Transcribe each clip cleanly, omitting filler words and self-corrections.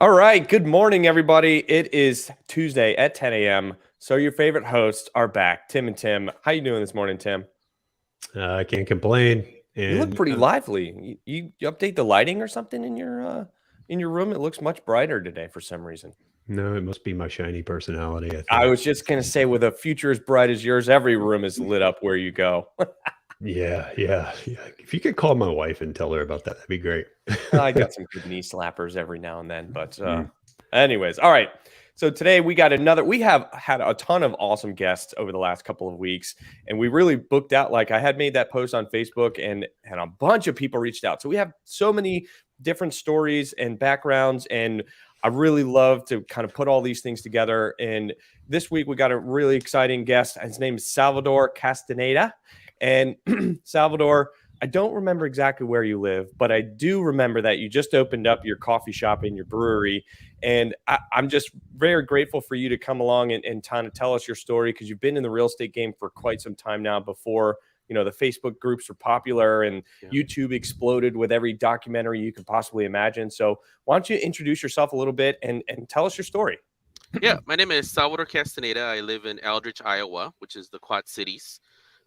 All right. Good morning, everybody. It is Tuesday at 10 a.m. So your favorite hosts are back, Tim and Tim. How you doing this morning, Tim? I can't complain. You look And pretty lively. You update the lighting or something in your room? It looks much brighter today for some reason. no, it must be my shiny personality, I I think. was just gonna say, with a future as bright as yours, every room is lit up where you go. Yeah. If you could call my wife and tell her about that, that'd be great. I got some good knee slappers every now and then, but Mm. anyways, all right. So today we have had a ton of awesome guests over the last couple of weeks, and we really booked out. Like, I had made that post on Facebook, and a bunch of people reached out. So we have so many different stories and backgrounds, and I really love to kind of put all these things together. And this week we got a really exciting guest. His name is Salvador Castaneda, and Salvador, I don't remember exactly where you live, but I do remember that you just opened up your coffee shop and your brewery. And I'm just very grateful for you to come along and kind of tell us your story, because you've been in the real estate game for quite some time now. Before, the Facebook groups were popular and YouTube exploded with every documentary you could possibly imagine. So why don't you introduce yourself a little bit and tell us your story? Yeah, my name is Salvador Castaneda. I live in Eldridge, Iowa, which is the Quad Cities.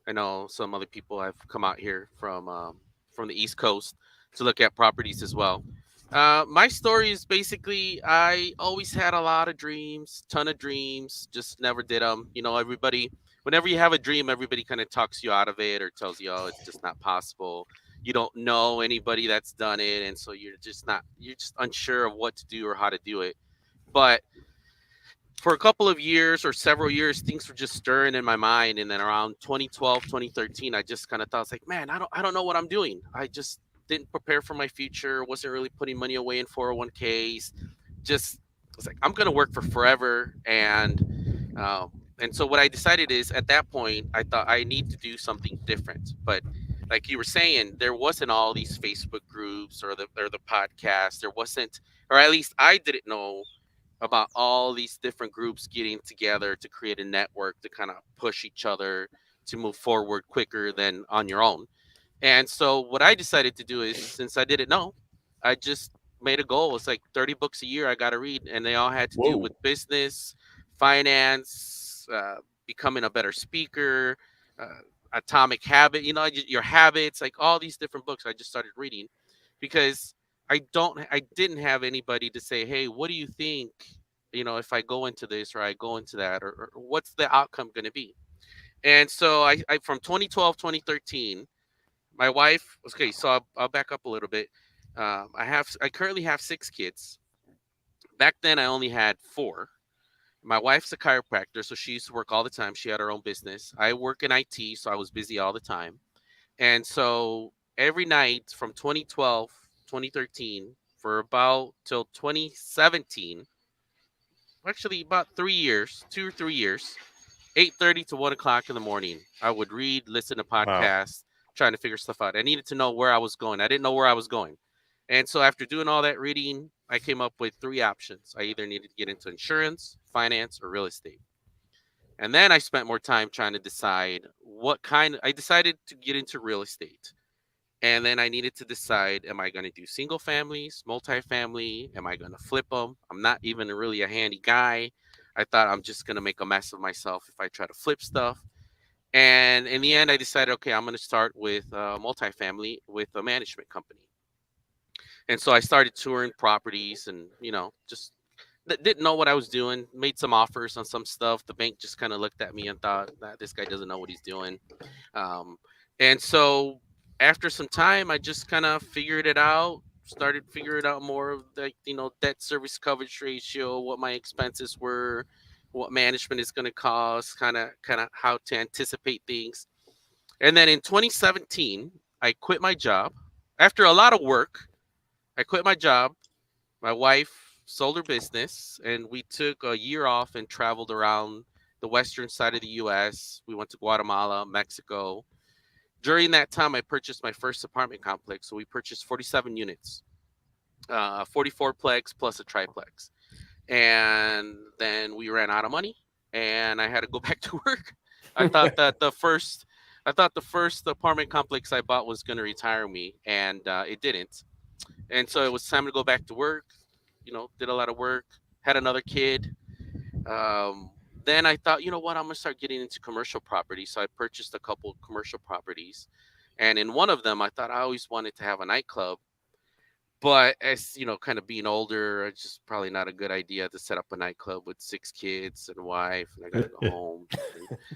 I know some other people have come out here from the East Coast to look at properties as well. My story is basically I always had a lot of dreams, ton of dreams, just never did them. Everybody, whenever you have a dream, everybody kind of talks you out of it or tells you, oh, it's just not possible. You don't know anybody that's done it, and so you're just unsure of what to do or how to do it. But for a couple of years or several years, things were just stirring in my mind. And then around 2012, 2013, I just kind of thought, I was like, man, I don't know what I'm doing. I just didn't prepare for my future. Wasn't really putting money away in 401ks. Just was like, I'm going to work for forever. And so what I decided is, at that point, I thought I need to do something different. But like you were saying, there wasn't all these Facebook groups or the podcast. There wasn't, or at least I didn't know about all these different groups getting together to create a network to kind of push each other to move forward quicker than on your own. And so what I decided to do is, since I didn't know, I just made a goal. It's like 30 books a year I got to read, and they all had to do Whoa. with business, finance, becoming a better speaker, uh, atomic habit, your habits, like all these different books I just started reading because I didn't have anybody to say, hey, what do you think, if I go into this or I go into that, or what's the outcome going to be? And so I from 2012, 2013, my wife, okay, so I'll back up a little bit. I currently have 6 kids. Back then I only had 4. My wife's a chiropractor, so she used to work all the time. She had her own business. I work in IT, so I was busy all the time. And so every night from 2012, 2013, for about till 2017, actually about 3 years, 2 or 3 years, 8:30 to 1 o'clock in the morning, I would read, listen to Wow. podcasts, trying to figure stuff out. I needed to know where I was going. I didn't know where I was going. And so after doing all that reading, I came up with 3 options. I either needed to get into insurance, finance, or real estate. And then I spent more time trying to decide I decided to get into real estate. And then I needed to decide, am I going to do single families, multifamily? Am I going to flip them? I'm not even really a handy guy. I thought I'm just going to make a mess of myself if I try to flip stuff. And in the end, I decided, okay, I'm going to start with multifamily with a management company. And so I started touring properties and, just didn't know what I was doing, made some offers on some stuff. The bank just kind of looked at me and thought that this guy doesn't know what he's doing. Um, and so after some time, I just kind of figured it out, started figuring out more of the, debt service coverage ratio, what my expenses were, what management is going to cost, kind of how to anticipate things. And then in 2017, I quit my job. After a lot of work, I quit my job. My wife sold her business, and we took a year off and traveled around the western side of the U.S. We went to Guatemala, Mexico. During that time, I purchased my first apartment complex. So we purchased 47 units, 44-plex plus a triplex. And then we ran out of money, and I had to go back to work. I thought that the first apartment complex I bought was going to retire me, and it didn't. And so it was time to go back to work. did a lot of work, had another kid. Um, then I thought, you know what, I'm gonna start getting into commercial property. So I purchased a couple commercial properties, and in one of them, I thought I always wanted to have a nightclub. But as kind of being older, it's just probably not a good idea to set up a nightclub with 6 kids and a wife, and I gotta go home.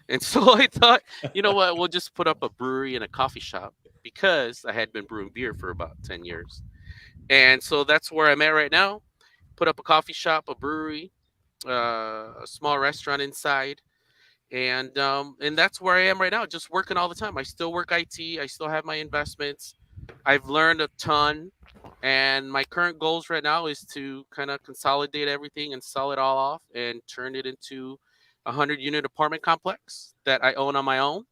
And so I thought, you know what, we'll just put up a brewery and a coffee shop because I had been brewing beer for about 10 years. And so that's where I'm at right now. Put up a coffee shop, a brewery, a small restaurant inside, and that's where I am right now, just working all the time. I still work IT. I still have my investments. I've learned a ton, and my current goals right now is to kind of consolidate everything and sell it all off and turn it into a 100-unit apartment complex that I own on my own,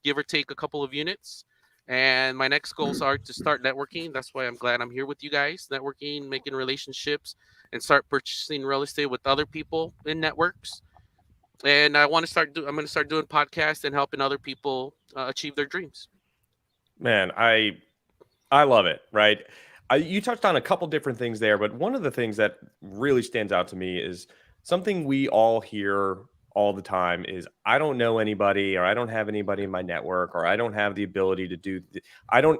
give or take a couple of units. And my next goals are to start networking. That's why I'm glad I'm here with you guys, networking, making relationships, and start purchasing real estate with other people in networks. And I'm going to start doing podcasts and helping other people achieve their dreams. Man, I love it. Right. You touched on a couple different things there, but one of the things that really stands out to me is something we all hear all the time is I don't know anybody, or I don't have anybody in my network, or I don't have the ability to do.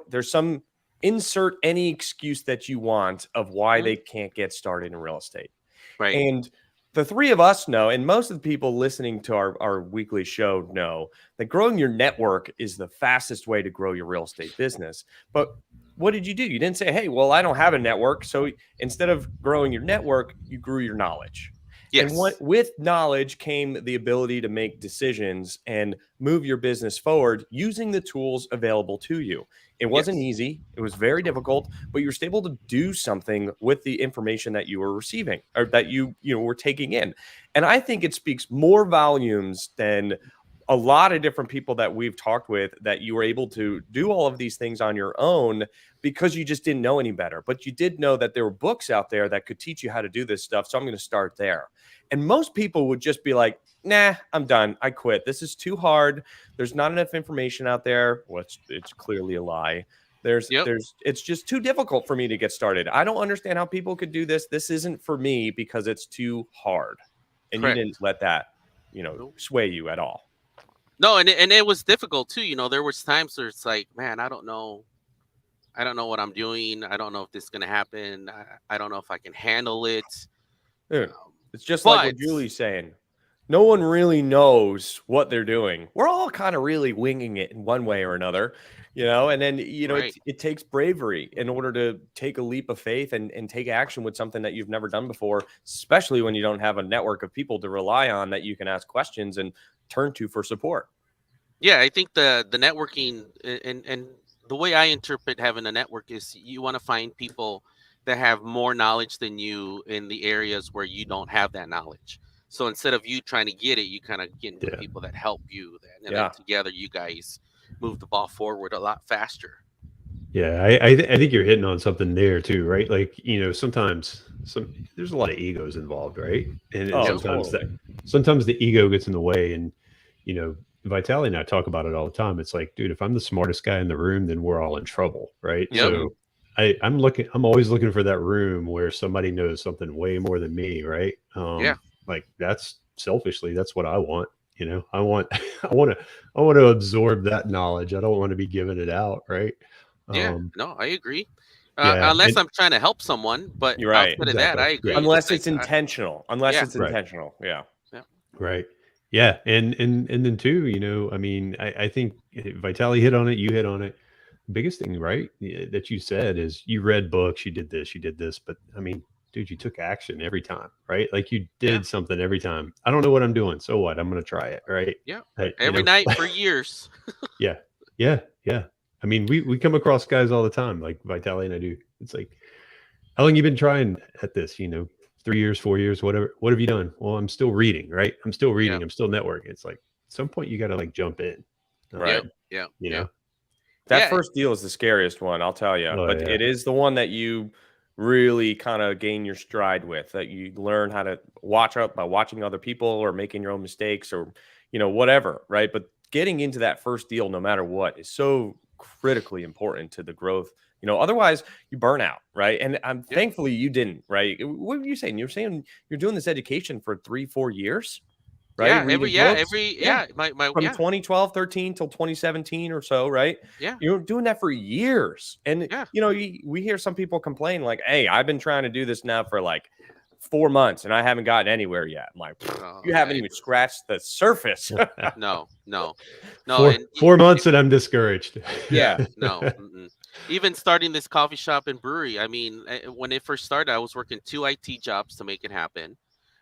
There's some insert any excuse that you want of why they can't get started in real estate. Right. And the three of us know, and most of the people listening to our weekly show know, that growing your network is the fastest way to grow your real estate business. But what did you do? You didn't say, hey, well, I don't have a network. So instead of growing your network, you grew your knowledge. Yes. And with knowledge came the ability to make decisions and move your business forward using the tools available to you. It wasn't easy. It was very difficult, but you were able to do something with the information that you were receiving, or that you were taking in. And I think it speaks more volumes than a lot of different people that we've talked with, that you were able to do all of these things on your own because you just didn't know any better. But you did know that there were books out there that could teach you how to do this stuff. So I'm going to start there. And most people would just be like, nah, I'm done. I quit. This is too hard. There's not enough information out there. Well, it's clearly a lie. It's just too difficult for me to get started. I don't understand how people could do this. This isn't for me because it's too hard. And Correct. You didn't let that, sway you at all. No, and it was difficult too. There was times where it's like, man, I don't know what I'm doing. I don't know if this is gonna happen. I don't know if I can handle it. Dude, it's just like what Julie's saying. No one really knows what they're doing. We're all kind of really winging it in one way or another, and then, Right. it takes bravery in order to take a leap of faith and take action with something that you've never done before, especially when you don't have a network of people to rely on that you can ask questions and turn to for support. Yeah, I think the networking and the way I interpret having a network is you want to find people that have more knowledge than you in the areas where you don't have that knowledge. So instead of you trying to get it, you kind of get into people that help you, and then together you guys move the ball forward a lot faster. Yeah, I think you're hitting on something there too, right? Like, sometimes there's a lot of egos involved, right? And sometimes the ego gets in the way, and Vitaly and I talk about it all the time. It's like, dude, if I'm the smartest guy in the room, then we're all in trouble, right? Yep. So I'm always looking for that room where somebody knows something way more than me, right? Like, that's selfishly, that's what I want. I want to absorb that knowledge. I don't want to be giving it out, right? No, I agree. Unless I'm trying to help someone, but you're right. Outside of that, I agree. Unless it's intentional. Intentional. Yeah. Right. Yeah. And then too, I mean, I think Vitaly hit on it. You hit on it. The biggest thing, right, that you said is you read books, you did this, but I mean, dude, you took action every time, right? Like, you did something every time. I don't know what I'm doing. So what? I'm going to try it. Right. Yeah. Every night for years. Yeah. I mean, we come across guys all the time, like Vitaly and I do. It's like, how long you been trying at this? 3 years, 4 years, whatever. What have you done? Well, I'm still reading, right? I'm still reading. I'm still networking. It's like, at some point you got to like jump in. Right. Yeah. That first deal is the scariest one, I'll tell you. It is the one that you really kind of gain your stride with, that you learn how to watch out by watching other people or making your own mistakes or, whatever. Right. But getting into that first deal, no matter what, is so critically important to the growth Otherwise you burn out, right? And thankfully you didn't, right? What were you saying? You're saying you're doing this education for 3-4 years, right? Yeah, Reading books. my From 2012, 13 till 2017 or so, right? yeah, You're doing that for years. And, yeah. we hear some people complain like, hey, I've been trying to do this now for like 4 months and I haven't gotten anywhere yet. I'm like, Oh, you haven't even scratched the surface. No. 4 months and I'm discouraged. Yeah. No. Even starting this coffee shop and brewery, I mean, when it first started, I was working 2 IT jobs to make it happen.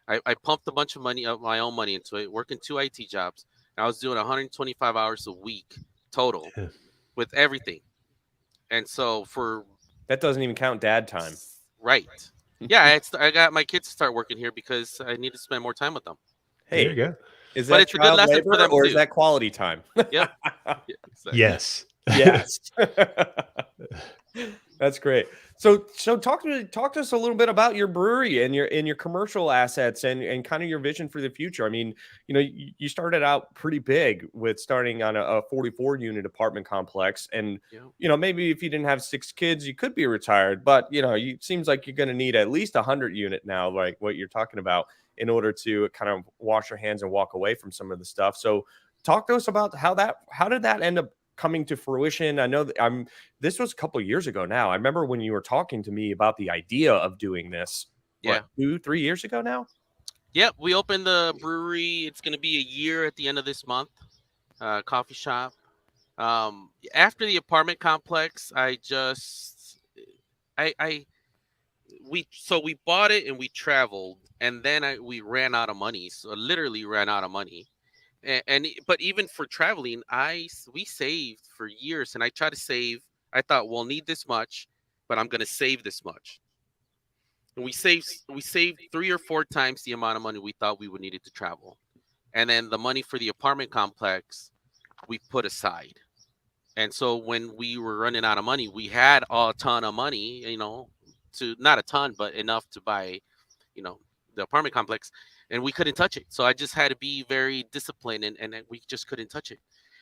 I pumped a bunch of money, of my own money into it, working 2 IT jobs. And I was doing 125 hours a week total Yeah. with everything. And so That doesn't even count dad time. right. Yeah, I got my kids to start working here because I need to spend more time with them. Hey, there you go. is But that it's a good child lesson for labor them or too. is that quality time? Yep. Yeah, exactly. Yes. Yes. That's great. So talk to us a little bit about your brewery and your commercial assets and kind of your vision for the future. I mean, you started out pretty big with starting on a 44 unit apartment complex, and maybe if you didn't have 6 kids, you could be retired, but it seems like you're going to need at least 100 unit now, like what you're talking about, in order to kind of wash your hands and walk away from some of the stuff. So talk to us about how did that end up coming to fruition? I know that this was a couple of years ago now. I remember when you were talking to me about the idea of doing this, 2-3 years ago now? Yep, we opened the brewery. It's going to be a year at the end of this month. Coffee shop. After the apartment complex, we bought it and we traveled, and then we ran out of money. So literally ran out of money. But even for traveling, we saved for years, and I try to save. I thought we'll need this much, but I'm going to save this much. And we saved 3 or 4 times the amount of money we thought we would need it to travel. And then the money for the apartment complex, we put aside. And so when we were running out of money, we had a ton of money, to not a ton, but enough to buy, the apartment complex, and we couldn't touch it. So I just had to be very disciplined, and we just couldn't touch it.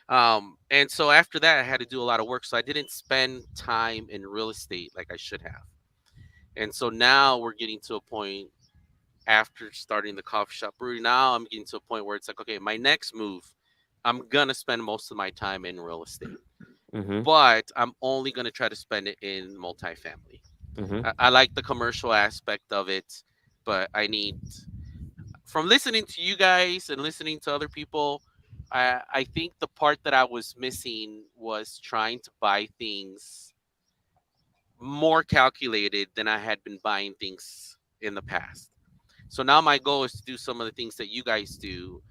And so after that, I had to do a lot of work. So I didn't spend time in real estate like I should have. And so now we're getting to a point after starting the coffee shop brewery. Now I'm getting to a point where it's like, okay, my next move, I'm going to spend most of my time in real estate, but I'm only going to try to spend it in multifamily. I like the commercial aspect of it, but from listening to you guys and listening to other people, I think the part that I was missing was trying to buy things more calculated than I had been buying things in the past. So now my goal is to do some of the things that you guys do,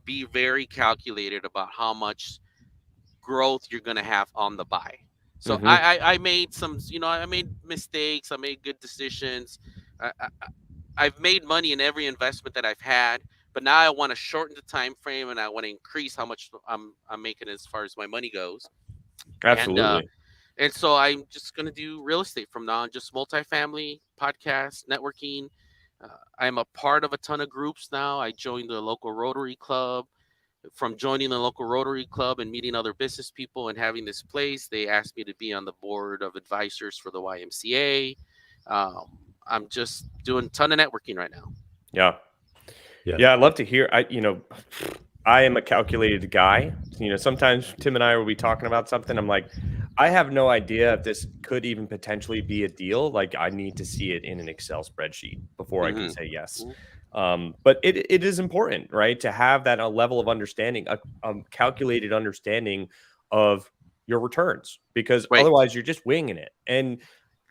be very calculated about how much growth you're going to have on the buy. So I made I made mistakes. I made good decisions. I've made money in every investment that I've had, but now I want to shorten the time frame and I want to increase how much I'm making as far as my money goes. Absolutely. And so I'm just going to do real estate from now on, just multifamily, podcast, networking. I'm a part of a ton of groups now. I joined the local Rotary Club. From joining the local Rotary Club and meeting other business people and having this place, they asked me to be on the board of advisors for the YMCA. I'm just doing a ton of networking right now. Yeah. I'd love to hear. I am a calculated guy. Sometimes Tim and I will be talking about something. I'm like, I have no idea if this could even potentially be a deal. Like, I need to see it in an Excel spreadsheet before I can say yes. But it is important, right, to have that level of understanding, a calculated understanding of your returns, because otherwise you're just winging it, and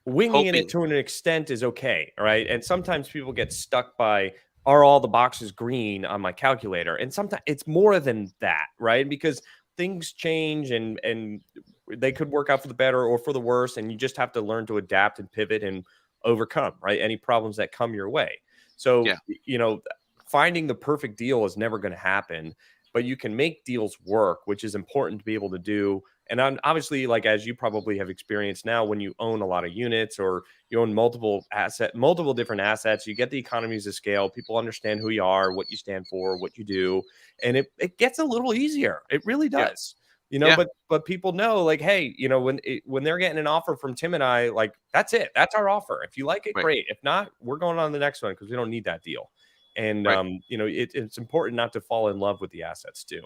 winging it to an extent is okay, right? And sometimes people get stuck by, are all the boxes green on my calculator? And sometimes it's more than that, right? Because things change and they could work out for the better or for the worse, and you just have to learn to adapt and pivot and overcome, right, any problems that come your way. So, finding the perfect deal is never going to happen, but you can make deals work, which is important to be able to do. And obviously, like, as you probably have experienced now, when you own a lot of units or you own multiple different assets, you get the economies of scale. People understand who you are, what you stand for, what you do. And it gets a little easier. It really does. you know, Yeah. but people know, like, hey, you know, when they're getting an offer from Tim and I, like, that's it. That's our offer. If you like it, Right. great. If not, we're going on to the next one because we don't need that deal. And Right. you know, it's important not to fall in love with the assets too.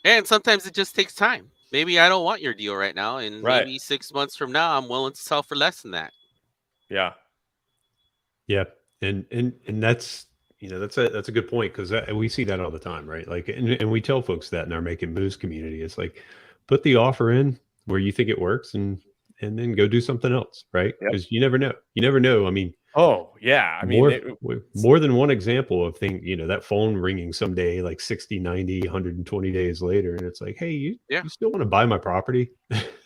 And sometimes it just takes time. Maybe I don't want your deal right now, and Right. maybe 6 months from now, I'm willing to sell for less than that. Yeah. Yeah, and that's that's a good point because we see that all the time, right? Like, and we tell folks that in our Making Moves community. It's like, put the offer in where you think it works, and then go do something else, right? Yep. Because you never know. You never know. I mean, Oh yeah. I mean, more than one example of thing, that phone ringing someday, like 60, 90, 120 days later, and it's like, hey, you still want to buy my property?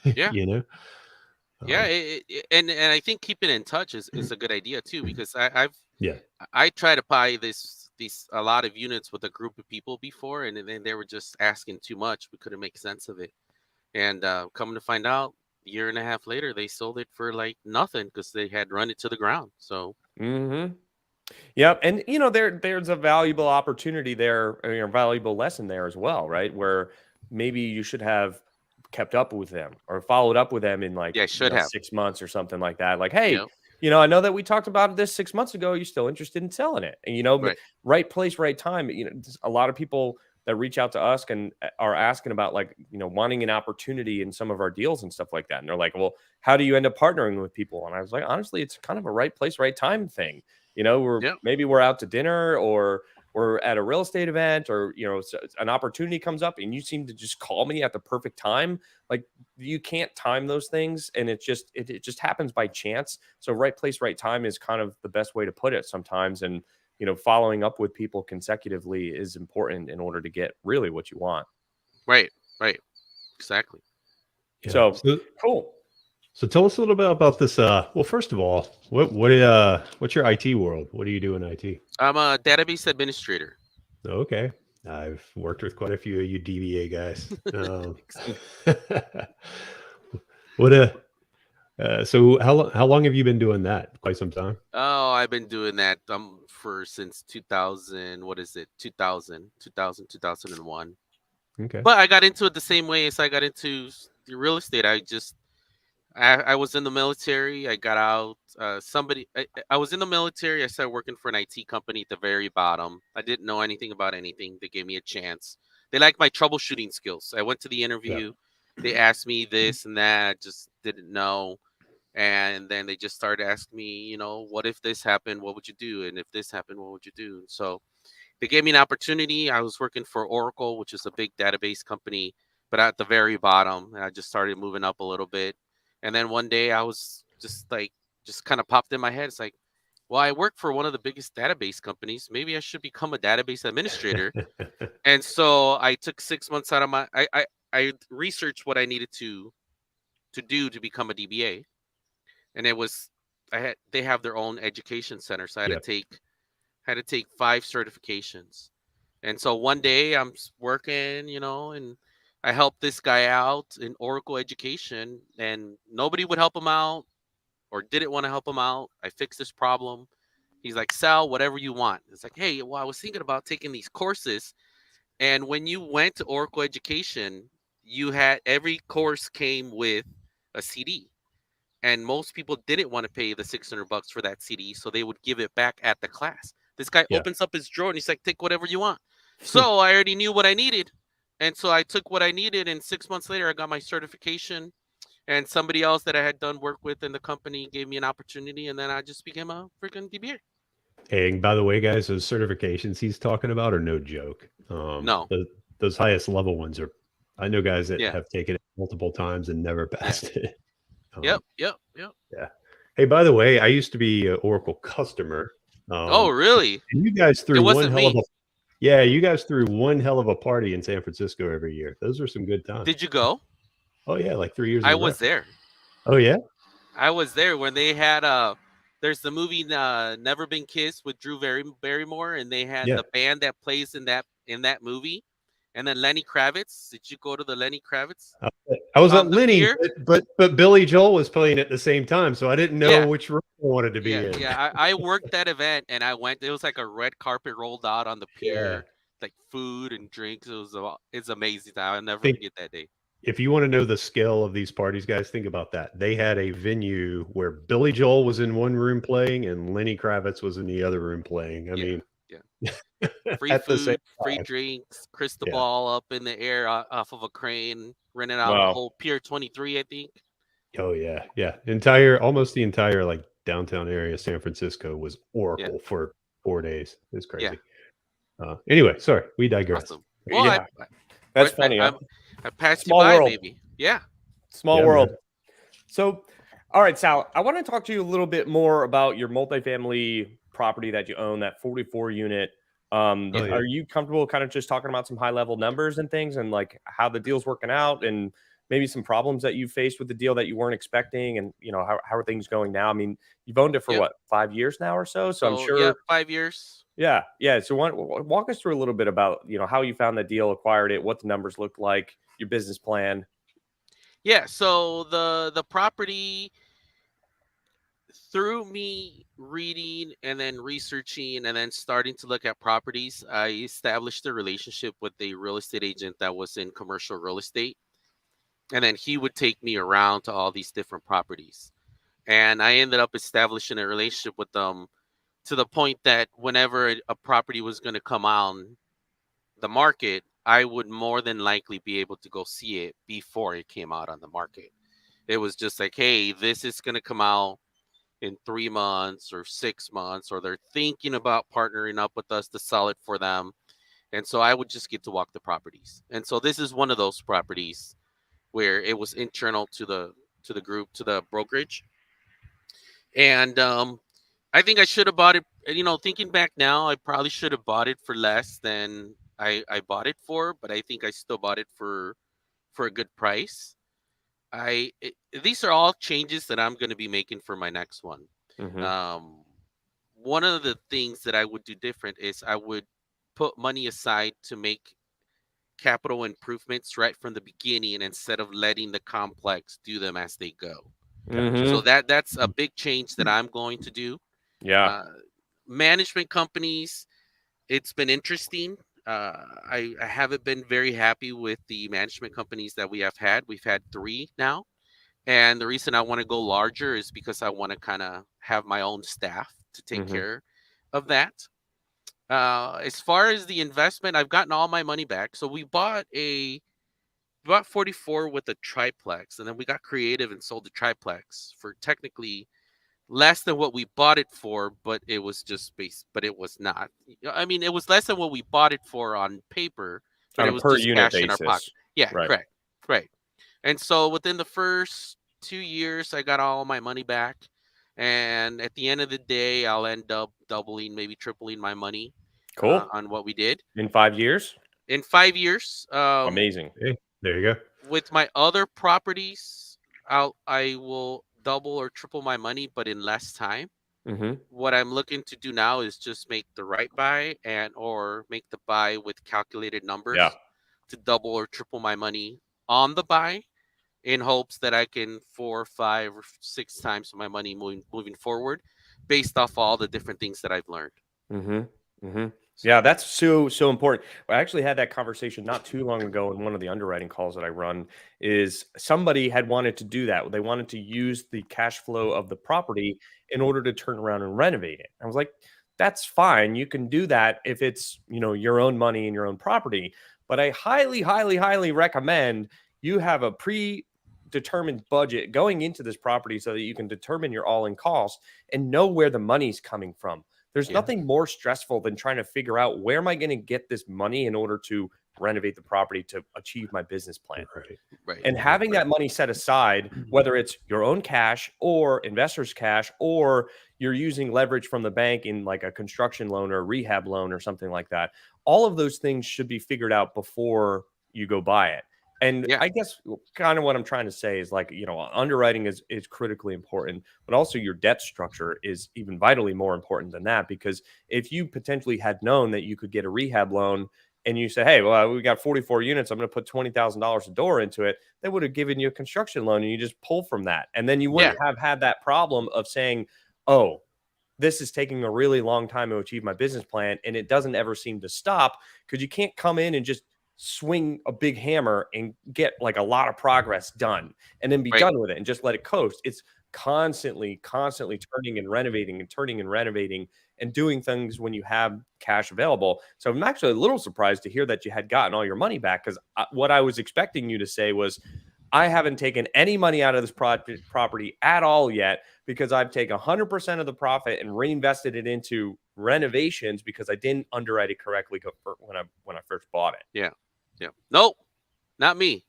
Yeah. You know. Yeah, and I think keeping in touch is a good idea too, because Yeah. I try to buy a lot of units with a group of people before, and then they were just asking too much. We couldn't make sense of it, and coming to find out, a year and a half later, they sold it for like nothing because they had run it to the ground. So. Mm-hmm. Yep. And you know, there's a valuable opportunity there, or a valuable lesson there as well, right? Where maybe you should have kept up with them or followed up with them in, like, Yeah, you should know, have. 6 months or something like that. Like, hey, Yep. you know, I know that we talked about this 6 months ago. You're still interested in selling it. And, you know, Right. right place, right time. You know, a lot of people that reach out to us and are asking about, like, you know, wanting an opportunity in some of our deals and stuff like that. And they're like, well, how do you end up partnering with people? And I was like, honestly, it's kind of a right place, right time thing. You know, Yep. maybe we're out to dinner, or we're at a real estate event, or, you know, an opportunity comes up and you seem to just call me at the perfect time. Like, you can't time those things, and it just happens by chance. So right place, right time is kind of the best way to put it sometimes. And, you know, following up with people consecutively is important in order to get really what you want. Right. Right. Exactly. Yeah. So cool. So tell us a little bit about this. Well, first of all, what's your IT world? What do you do in IT? I'm a database administrator. Okay, I've worked with quite a few of you DBA guys. So how long have you been doing that? Quite some time. Oh, I've been doing that since 2000. What is it? 2001. Okay. But I got into it the same way as I got into the real estate. I was in the military. I got out. I was in the military. I started working for an IT company at the very bottom. I didn't know anything about anything. They gave me a chance. They liked my troubleshooting skills. I went to the interview. They asked me this and that. I just didn't know. And then they just started asking me, you know, what if this happened? What would you do? And if this happened, what would you do? And so they gave me an opportunity. I was working for Oracle, which is a big database company, but at the very bottom. And I just started moving up a little bit. And then one day I was just kind of popped in my head. It's like, well, I work for one of the biggest database companies. Maybe I should become a database administrator. And so I took 6 months out of I researched what I needed to do to become a DBA. And they have their own education center. So I had to take 5 certifications. And so one day I'm working, you know, and I helped this guy out in Oracle education, and nobody would help him out or didn't want to help him out. I fixed this problem. He's like, Sal, whatever you want. It's like, hey, well, I was thinking about taking these courses. And when you went to Oracle education, every course came with a CD. And most people didn't want to pay the $600 for that CD, so they would give it back at the class. This guy opens up his drawer and he's like, take whatever you want. So I already knew what I needed. And so I took what I needed, and 6 months later, I got my certification. And somebody else that I had done work with in the company gave me an opportunity, and then I just became a freaking DBA. Hey, by the way, guys, those certifications he's talking about are no joke. No. Those highest level ones are. I know guys that Yeah. have taken it multiple times and never passed it. Yep. Yeah. Hey, by the way, I used to be an Oracle customer. Oh, really? And you guys threw It one wasn't hell of me. a party in San Francisco every year. Those were some good times. Did you go? Oh yeah, like 3 years. I was there. Oh yeah. I was there when they had there's the movie Never Been Kissed with Drew Barrymore, and they had the band that plays in that movie, and then Lenny Kravitz. Did you go to the Lenny Kravitz? I was at Lenny, but Billy Joel was playing at the same time, so I didn't know which room I wanted to be in. Yeah, I worked that event, and I went. It was like a red carpet rolled out on the pier, like food and drinks. It's amazing. I'll never forget that day. if you want to know the scale of these parties, guys, think about that. They had a venue where Billy Joel was in one room playing and Lenny Kravitz was in the other room playing. I Yeah, mean, yeah. Free at the same food, free time. drinks, crystal Yeah. ball up in the air off of a crane, renting out the Wow. whole Pier 23, I think. Oh yeah. Yeah. Almost the entire like downtown area of San Francisco was Yeah, Oracle for 4 days. It's yeah, crazy. Anyway, sorry, we digress. awesome. Well, Yeah, I that's funny. I passed you Small by, world. maybe. Yeah, Small Yeah, world. man. So, all right, Sal, I want to talk to you a little bit more about your multifamily property that you own, that 44 unit. Oh yeah. yeah. Are you comfortable kind of just talking about some high level numbers and things and like how the deal's working out and maybe some problems that you faced with the deal that you weren't expecting and, how are things going now? I mean, you've owned it for Yep. what, 5 years now or so? So I'm So, yep, sure. 5 years. Yeah. Yeah. So walk us through a little bit about, how you found the deal, acquired it, what the numbers looked like, your business plan. Yeah, so the property, through me reading and then researching and then starting to look at properties, I established a relationship with a real estate agent that was in commercial real estate. And then he would take me around to all these different properties. And I ended up establishing a relationship with them to the point that whenever a property was going to come on the market, I would more than likely be able to go see it before it came out on the market. It was just like, hey, this is going to come out in 3 months or 6 months, or they're thinking about partnering up with us to sell it for them. And so I would just get to walk the properties. And so this is one of those properties where it was internal to the group, to the brokerage. And I think I should have bought it. Thinking back now, I probably should have bought it for less than I bought it for, but I think I still bought it for a good price. These are all changes that I'm going to be making for my next one. Mm-hmm. One of the things that I would do different is I would put money aside to make capital improvements right from the beginning instead of letting the complex do them as they go. Gotcha. So Mm-hmm. that's a big change that I'm going to do. Yeah. Uh, Management companies, it's been interesting. I haven't been very happy with the management companies that we have had. We've had 3 now. And the reason I want to go larger is because I want to kind of have my own staff to take Mm-hmm. care of that. As far as the investment, I've gotten all my money back. So we bought 44 with a triplex, and then we got creative and sold the triplex for technically less than what we bought it for, but it was just space, but it was not. I mean, it was less than what we bought it for on paper, but On it a was per just unit cash in our pocket. basis. Yeah, Right. correct. Right. And so within the first 2 years, I got all my money back. And at the end of the day, I'll end up doubling, maybe tripling my money Cool. on what we did In 5 years. in 5 years. Amazing. Hey, there you go. With my other properties, I will double or triple my money, but in less time. Mm-hmm. What I'm looking to do now is just make the right buy and or make the buy with calculated Yeah. numbers to double or triple my money on the buy in hopes that I can 4, 5, or 6 times my money moving forward based off all the different things that I've learned. Mm-hmm. Mm-hmm. So, Yeah, that's so important. I actually had that conversation not too long ago in one of the underwriting calls that I run. Is somebody had wanted to do that? They wanted to use the cash flow of the property in order to turn around and renovate it. I was like, that's fine. You can do that if it's your own money and your own property. But I highly, highly, highly recommend you have a predetermined budget going into this property so that you can determine your all-in cost and know where the money's coming from. There's yeah. nothing more stressful than trying to figure out where am I going to get this money in order to renovate the property to achieve my business plan. Right. And having that money set aside, whether it's your own cash or investors' cash, or you're using leverage from the bank in like a construction loan or a rehab loan or something like that, all of those things should be figured out before you go buy it. And Yeah. I guess kind of what I'm trying to say is like, underwriting is critically important, but also your debt structure is even vitally more important than that. Because if you potentially had known that you could get a rehab loan and you say, hey, well, we got 44 units, I'm going to put $20,000 a door into it, they would have given you a construction loan and you just pull from that. And then you wouldn't have had that problem of saying, oh, this is taking a really long time to achieve my business plan. And it doesn't ever seem to stop because you can't come in and just swing a big hammer and get like a lot of progress done and then be Right. done with it and just let it coast. It's constantly turning and renovating and doing things when you have cash available. So I'm actually a little surprised to hear that you had gotten all your money back, because what I was expecting you to say was, I haven't taken any money out of this property at all yet, because I've taken 100% of the profit and reinvested it into renovations because I didn't underwrite it correctly when I first bought it. Yeah. Nope, not me.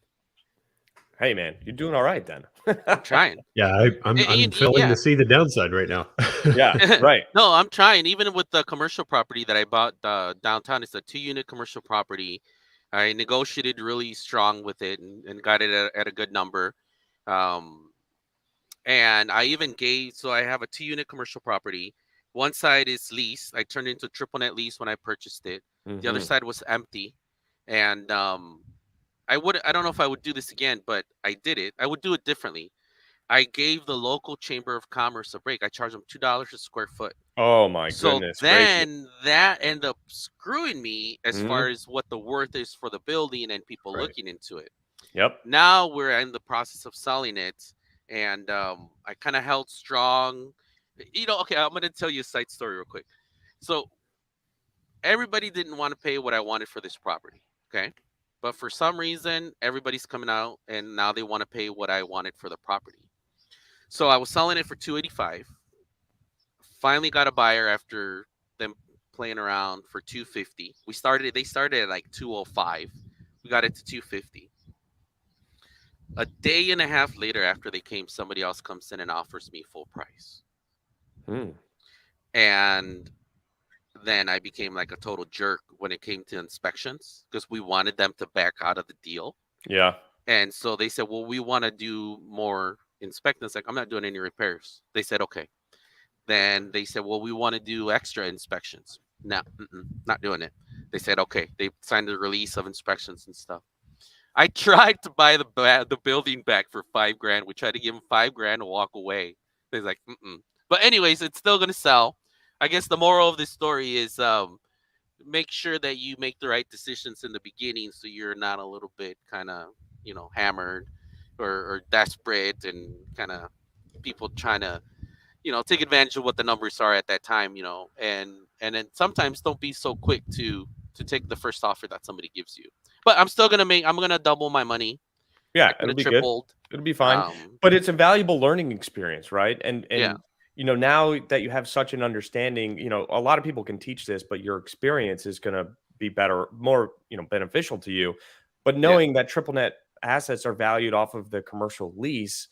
Hey man, you're doing all right then. I'm trying. Yeah, I'm failing to see the downside right now. Yeah, right. No, I'm trying. Even with the commercial property that I bought downtown, it's a 2-unit commercial property. I negotiated really strong with it and got it at a good number. And I even so I have a 2-unit commercial property. One side is leased. I turned it into triple net lease when I purchased it. The other side was empty. And I don't know if I would do this again, but I did it. I would do it differently. I gave the local Chamber of Commerce a break. I charged them $2 a square foot. Oh my goodness. So then that ended up screwing me as Mhm. far as what the worth is for the building and people Right. looking into it. Yep. Now we're in the process of selling it, and I kind of held strong. Okay, I'm going to tell you a side story real quick. So everybody didn't want to pay what I wanted for this property, okay? But for some reason, everybody's coming out, and now they want to pay what I wanted for the property. So I was selling it for $285. Finally got a buyer after them playing around for $250. They started at like $205. We got it to $250. A day and a half later, after they came, somebody else comes in and offers me full price. And then I became like a total jerk when it came to inspections, because we wanted them to back out of the deal. Yeah. And so they said, well, we want to do more inspections. Like, I'm not doing any repairs. They said, okay. Then they said, well, we want to do extra inspections. No, not doing it. They said, okay. They signed the release of inspections and stuff. I tried to buy the building back for $5,000. We tried to give them $5,000 and walk away. They're like, But anyways, it's still going to sell. I guess the moral of this story is make sure that you make the right decisions in the beginning, so you're not a little bit kind of, hammered or desperate, and kind of people trying to, take advantage of what the numbers are at that time, and then sometimes don't be so quick to take the first offer that somebody gives you. But I'm going to double my money. Yeah, it'll be tripled. Good. It'll be fine. But it's a valuable learning experience, right? And Yeah. Now that you have such an understanding, a lot of people can teach this, but your experience is going to be better, more, beneficial to you. But knowing that triple net assets are valued off of the commercial lease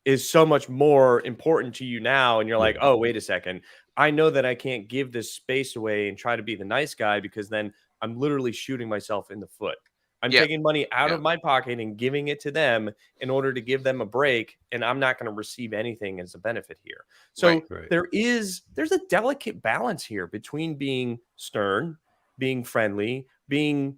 is so much more important to you now. And you're like, oh, wait a second. I know that I can't give this space away and try to be the nice guy, because then I'm literally shooting myself in the foot. I'm taking money out of my pocket and giving it to them in order to give them a break, and I'm not going to receive anything as a benefit here. So there's a delicate balance here between being stern, being friendly, being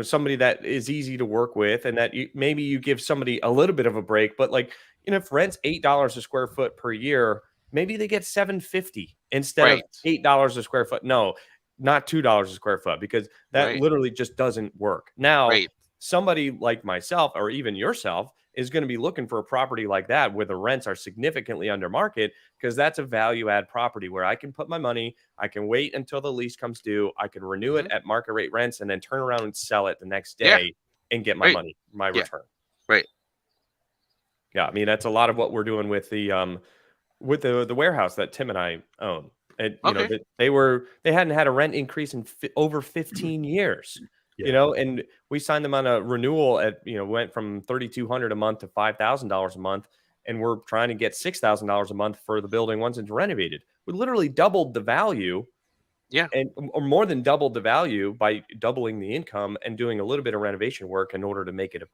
somebody that is easy to work with, and that maybe you give somebody a little bit of a break. But like, if rent's $8 a square foot per year, maybe they get $7.50 instead of $8 a square foot. No, not $2 a square foot, because that literally just doesn't work. Now, somebody like myself, or even yourself, is going to be looking for a property like that where the rents are significantly under market, because that's a value add property where I can put my money, I can wait until the lease comes due, I can renew it at market rate rents, and then turn around and sell it the next day and get my money, my return. Yeah, I mean, that's a lot of what we're doing with the warehouse that Tim and I own. And they hadn't had a rent increase in over 15 years. And we signed them on a renewal at, went from $3,200 a month to $5,000 a month, and we're trying to get $6,000 a month for the building once it's renovated. We literally doubled the value. Or more than doubled the value by doubling the income and doing a little bit of renovation work in order to make it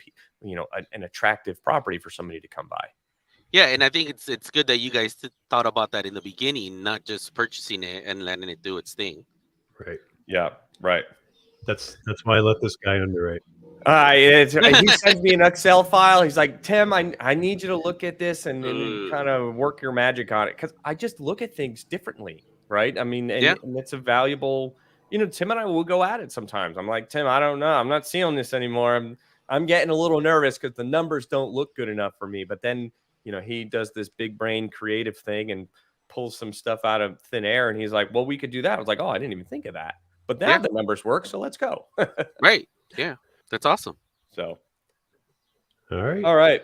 an attractive property for somebody to come by. Yeah, and I think it's good that you guys thought about that in the beginning, not just purchasing it and letting it do its thing. Right. Yeah. Right. That's why I let this guy underwrite. He sends me an Excel file. He's like, Tim, I need you to look at this and kind of work your magic on it, because I just look at things differently. Right. I mean, and it's a valuable Tim and I will go at it sometimes. I'm like, Tim, I don't know. I'm not seeing this anymore. I'm getting a little nervous because the numbers don't look good enough for me. But then, he does this big brain creative thing and pulls some stuff out of thin air. And he's like, well, we could do that. I was like, oh, I didn't even think of that. But now the numbers work. So let's go. Right. Yeah. That's awesome. So. All right.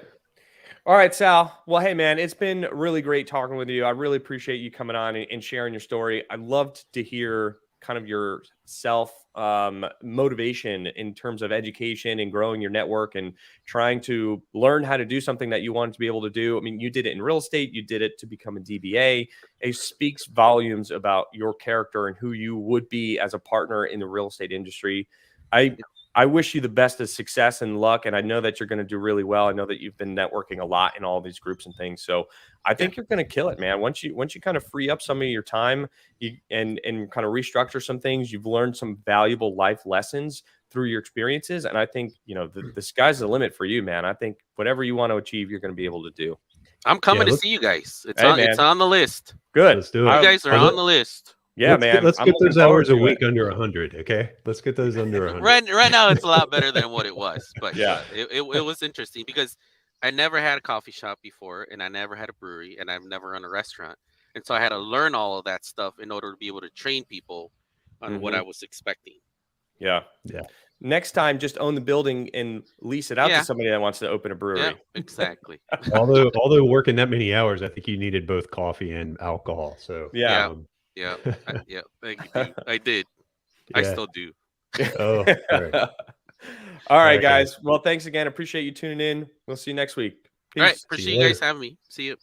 All right, Sal. Well, hey, man, it's been really great talking with you. I really appreciate you coming on and sharing your story. I loved to hear kind of your self motivation in terms of education and growing your network and trying to learn how to do something that you wanted to be able to do. I mean, you did it in real estate. You did it to become a DBA. It speaks volumes about your character and who you would be as a partner in the real estate industry. I wish you the best of success and luck, and I know that you're going to do really well. I know that you've been networking a lot in all these groups and things, so I think you're going to kill it, man. Once you kind of free up some of your time, and kind of restructure some things, you've learned some valuable life lessons through your experiences, and I think the sky's the limit for you, man. I think whatever you want to achieve, you're going to be able to do. I'm coming to see you guys. It's it's on the list. Good. Let's do it. You guys are on the list. Yeah, let's man. get those hours a week under 100. Okay, let's get those under 100. Right now, it's a lot better than what it was. But yeah, it was interesting because I never had a coffee shop before, and I never had a brewery, and I've never run a restaurant, and so I had to learn all of that stuff in order to be able to train people on what I was expecting. Yeah. Next time, just own the building and lease it out to somebody that wants to open a brewery. Yeah, exactly. although working that many hours, I think you needed both coffee and alcohol. So yeah. Thank you, dude. I did. I still do. Oh, all right, guys. Well, thanks again. Appreciate you tuning in. We'll see you next week. Peace. All right. Appreciate you guys having me. See you.